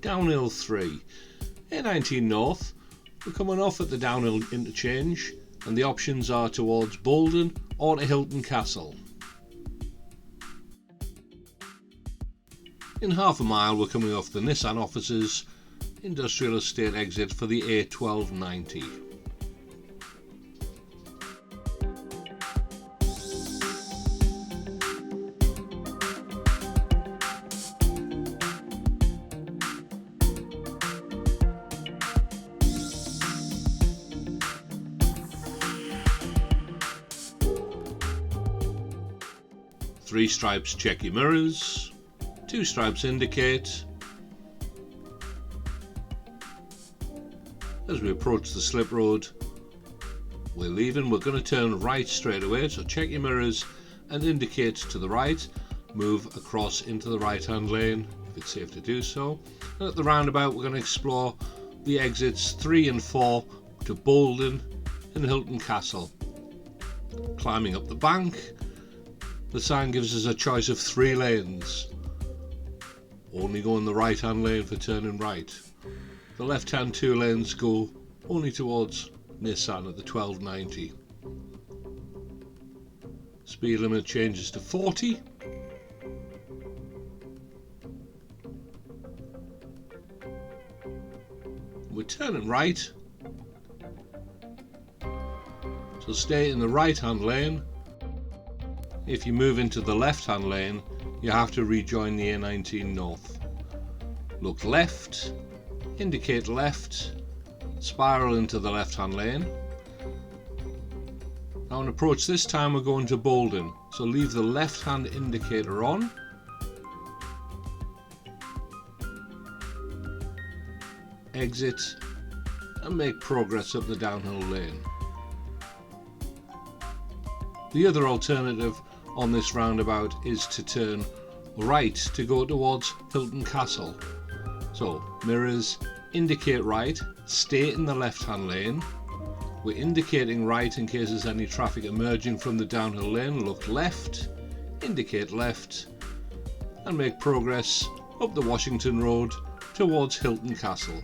Downhill 3. A19 North, we're coming off at the Downhill Interchange and the options are towards Boldon or to Hylton Castle. In half a mile we're coming off the Nissan offices industrial estate exit for the A1290. Three stripes check your mirrors, two stripes indicate. As we approach the slip road we're leaving, we're going to turn right straight away, so check your mirrors and indicate to the right. Move across into the right hand lane if it's safe to do so. And at the roundabout we're going to explore the exits 3 and 4 to Boldon and Hylton Castle. Climbing up the bank, the sign gives us a choice of 3 lanes. Only go in the right hand lane for turning right. The left hand 2 lanes go only towards Nissan at the 1290. Speed limit changes to 40. We're turning right, so stay in the right hand lane. If you move into the left hand lane you have to rejoin the A19 North. Look left, indicate left, spiral into the left hand lane. Now on approach this time we're going to Boldon, so leave the left hand indicator on. Exit and make progress up the downhill lane. The other alternative on this roundabout is to turn right to go towards Hylton Castle. So mirrors, indicate right, stay in the left hand lane. We're indicating right in case there's any traffic emerging from the downhill lane. Look left, indicate left and make progress up the Washington Road towards Hylton Castle.